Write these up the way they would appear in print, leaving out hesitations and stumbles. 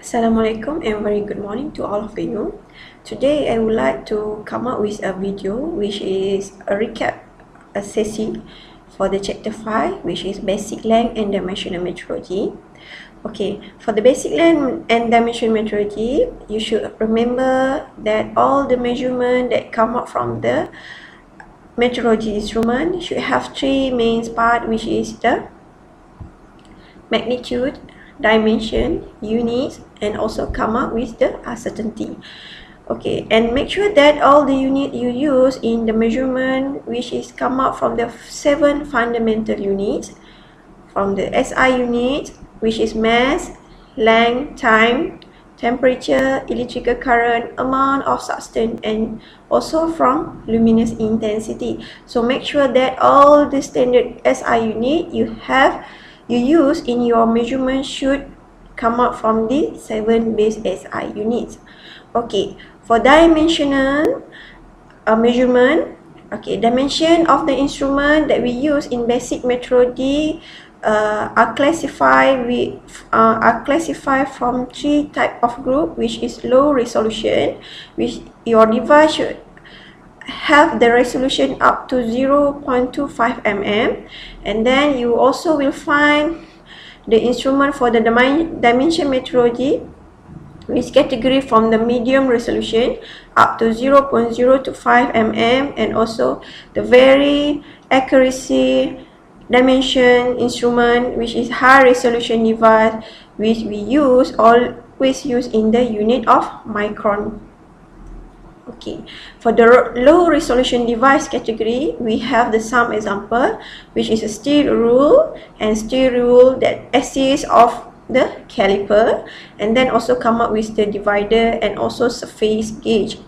Assalamualaikum and very good morning to all of you. Today I would like to come up with a video which is a recap, a session for the chapter 5, which is basic length and dimensional metrology. Okay, for the basic length and dimensional metrology, you should remember that all the measurement that come out from the metrology instrument should have three main parts, which is the magnitude, dimension, units, and also come up with the uncertainty. Okay, and make sure that all the unit you use in the measurement, which is come out from the 7 fundamental units, from the SI unit, which is mass, length, time, temperature, electrical current, amount of substance, and also from luminous intensity. So make sure that all the standard SI unit you use in your measurement should come out from the 7 base SI units. Okay, for dimensional measurement, okay, dimension of the instrument that we use in basic metrology are classified from 3 type of group, which is low resolution, which your device should have the resolution up to 0.25 mm, and then you also will find the instrument for the dimension metrology, which category from the medium resolution up to 0.025 mm, and also the very accuracy dimension instrument, which is high resolution device, which we always use in the unit of micron. Okay, for the low resolution device category, we have the some example, which is a steel rule that assists of the caliper, and then also come up with the divider and also surface gauge.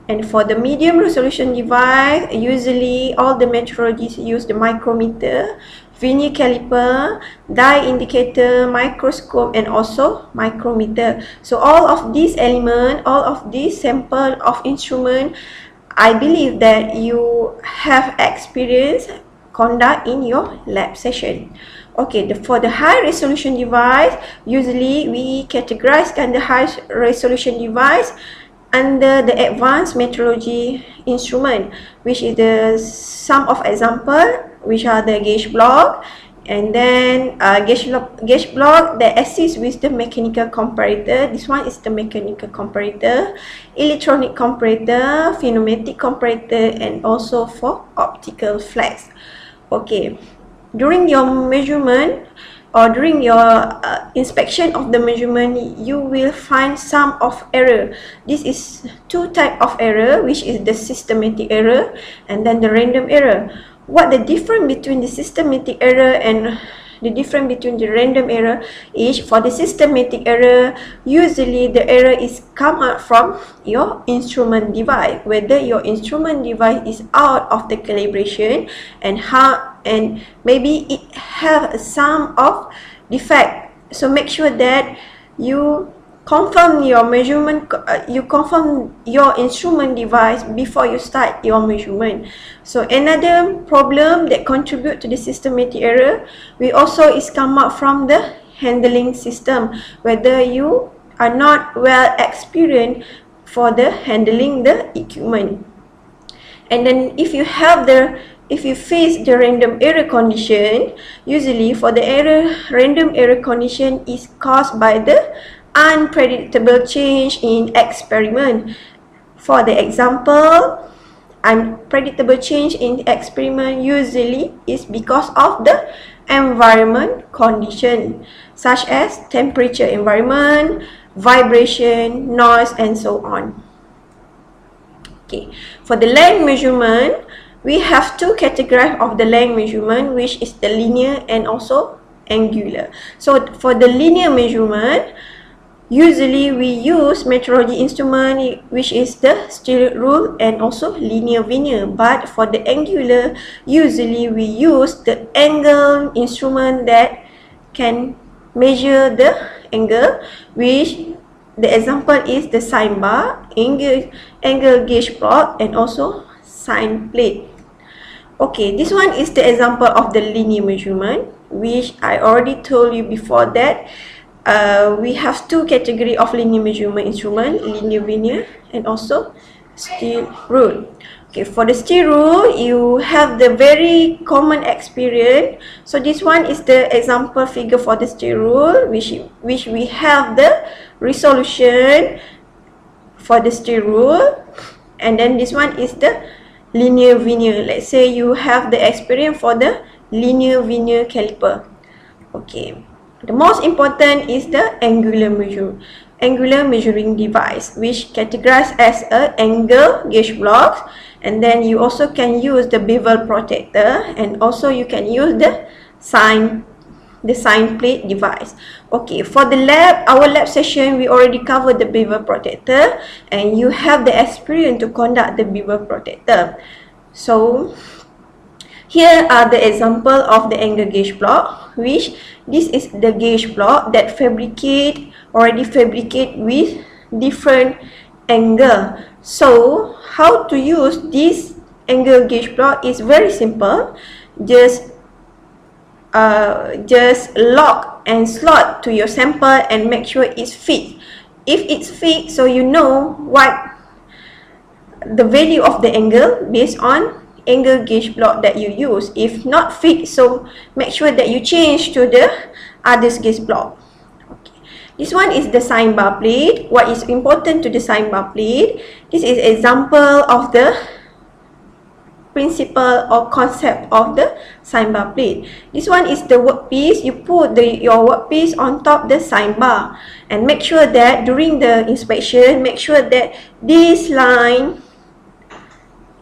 And for the medium resolution device, usually all the metrologists use the micrometer, vernier caliper, dye indicator, microscope, and also micrometer. So all of these elements, all of these sample of instrument, I believe that you have experience conduct in your lab session. Okay, for the high resolution device, usually we categorize the high resolution device under the advanced metrology instrument, which is the some of example, which are the gauge block, and then gauge block that assists with the mechanical comparator. This one is the mechanical comparator, electronic comparator, pneumatic comparator, and also for optical flex. Okay, during your measurement or during your inspection of the measurement, you will find some of error. This is 2 type of error, which is the systematic error and then the random error. What the difference between the systematic error and the difference between the random error is, for the systematic error, usually the error is come out from your instrument device, whether your instrument device is out of the calibration and maybe it have some of defect. So make sure that you confirm your measurement, you confirm your instrument device before you start your measurement. So another problem that contribute to the systematic error, we also is come up from the handling system, whether you are not well experienced for the handling the equipment. And then if you face the random error condition, usually for the random error condition is caused by the unpredictable change in experiment. For the example, unpredictable change in experiment usually is because of the environment condition, such as temperature environment, vibration, noise, and so on. Okay, for the length measurement, we have 2 categories of the length measurement, which is the linear and also angular. So for the linear measurement, usually we use metrology instrument, which is the steel rule and also linear vernier. But for the angular, usually we use the angle instrument that can measure the angle, which the example is the sine bar, angle gauge block, and also sine plate. Okay, this one is the example of the linear measurement, which I already told you before that we have two category of linear measurement instrument, linear vernier and also steel rule. Okay, for the steel rule, you have the very common experience. So this one is the example figure for the steel rule, which we have the resolution for the steel rule, and then this one is the linear vernier. Let's say you have the experience for the linear vernier caliper. Okay, the most important is the angular measuring device, which categorized as a angle gauge block, and then you also can use the bevel protector, and also you can use the sign plate device. Okay, for the our lab session, we already covered the bevel protector, and you have the experience to conduct the bevel protector. So here are the example of the angle gauge block, which this is the gauge block that already fabricate with different angle. So how to use this angle gauge block is very simple. Just lock and slot to your sample and make sure it's fit. If it's fit, so you know what the value of the angle based on angle gauge block that you use. If not fit, so make sure that you change to the other gauge block. Okay. This one is the sign bar plate. What is important to the sign bar plate? This is example of the principle or concept of the sign bar plate. This one is the workpiece. You put your workpiece on top the sign bar, and make sure that during the inspection, make sure that this line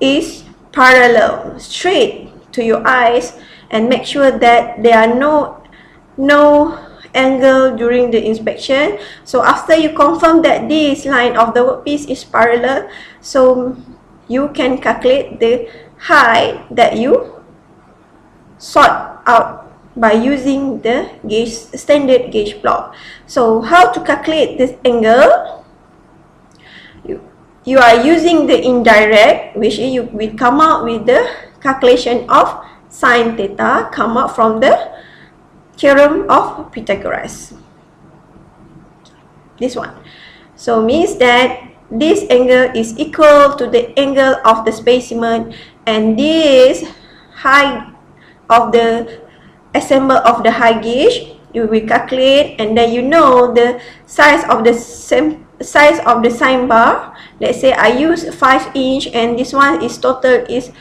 is parallel, straight to your eyes, and make sure that there are no angle during the inspection. So after you confirm that this line of the workpiece is parallel, so you can calculate the height that you sort out by using the standard gauge block. So how to calculate this angle? You are using the indirect, which you will come out with the calculation of sin theta, come out from the theorem of Pythagoras. This one. So means that this angle is equal to the angle of the specimen, and this height of the assemble of the high gauge you will calculate, and then you know the size of the sign bar. Let's say I use 5 inch and this one is total is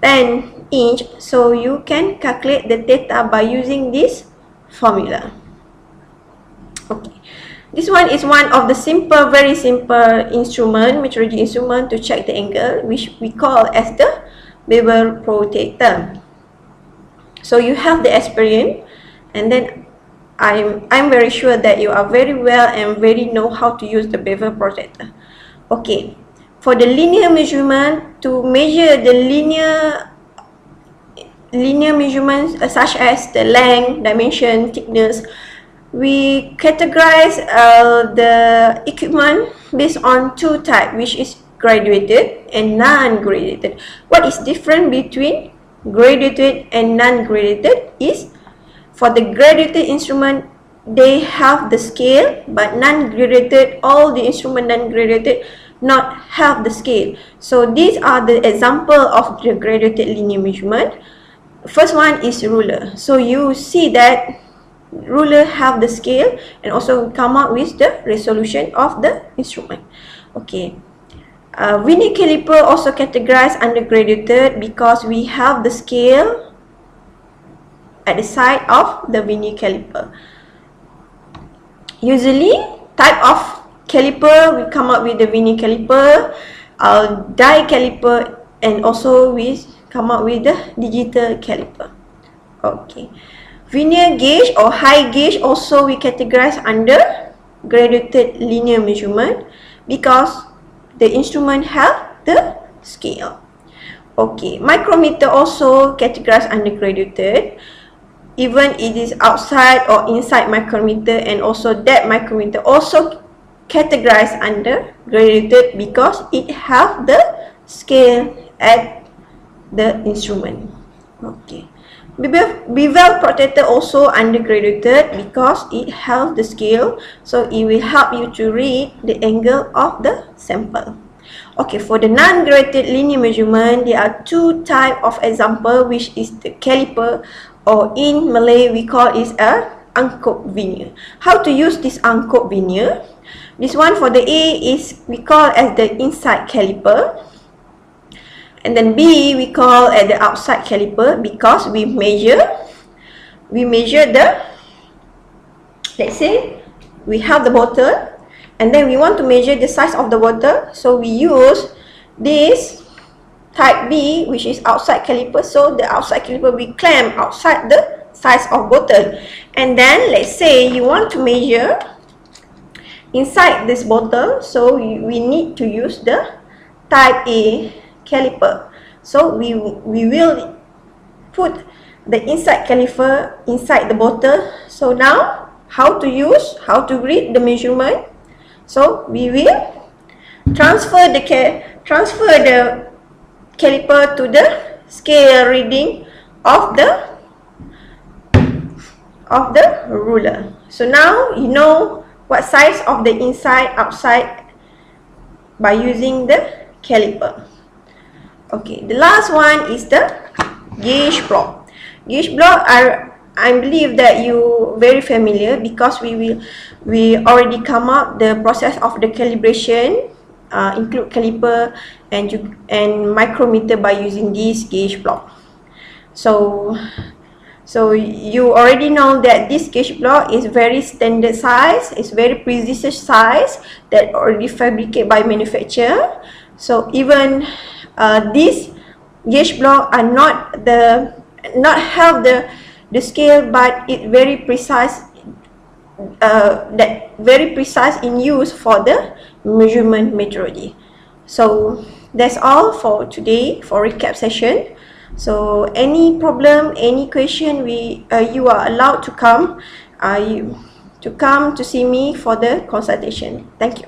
10 inch, so you can calculate the theta by using this formula. Okay, this one is one of the very simple instrument, metrology instrument to check the angle, which we call as the bevel protector. So you have the experience, and then I'm very sure that you are very well and very know how to use the bevel protector. Okay, for the linear measurement, to measure the linear measurements such as the length, dimension, thickness, we categorize the equipment based on two types, which is graduated and non-graduated. What is different between graduated and non-graduated is, for the graduated instrument, they have the scale, but non-graduated, all the instrument non-graduated not have the scale. So these are the example of the graduated linear measurement. First one is ruler. So you see that ruler have the scale and also come up with the resolution of the instrument. Okay. Vernier caliper also categorized under graduated because we have the scale at the side of the vernier caliper. Usually, type of caliper we come up with the vernier caliper, die caliper, and also we come up with the digital caliper. Okay. Vernier gauge or high gauge also we categorize under graduated linear measurement because the instrument have the scale. Okay. Micrometer also categorized under graduated. Even it is outside or inside micrometer, and also that micrometer also categorized under graduated because it have the scale at the instrument. Okay. bevel protector also undergraduated because it helps the scale, so it will help you to read the angle of the sample. Okay, for the non-graduated linear measurement, there are two types of example, which is the caliper, or in Malay we call it a angkop vernier. How to use this angkop vernier? This one for the A is we call as the inside caliper, and then B we call at the outside caliper, because we measure the, let's say we have the bottle and then we want to measure the size of the bottle, so we use this type B, which is outside caliper. So the outside caliper we clamp outside the size of bottle, and then let's say you want to measure inside this bottle, so we need to use the type A caliper. So we will put the inside caliper inside the bottle. So now how to read the measurement? So we will transfer the caliper to the scale reading of the ruler. So now you know what size of the inside, outside by using the caliper. Okay, the last one is the gauge block. Gauge block I believe that you very familiar, because we already come up the process of the calibration, include caliper and micrometer by using this gauge block. So you already know that this gauge block is very standard size, it's very precise size that already fabricated by manufacturer. So even this gauge block are not have the scale, but it very precise, very precise in use for the measurement methodology. So that's all for today for recap session. So any problem, any question, you are allowed to come to see me for the consultation. Thank you.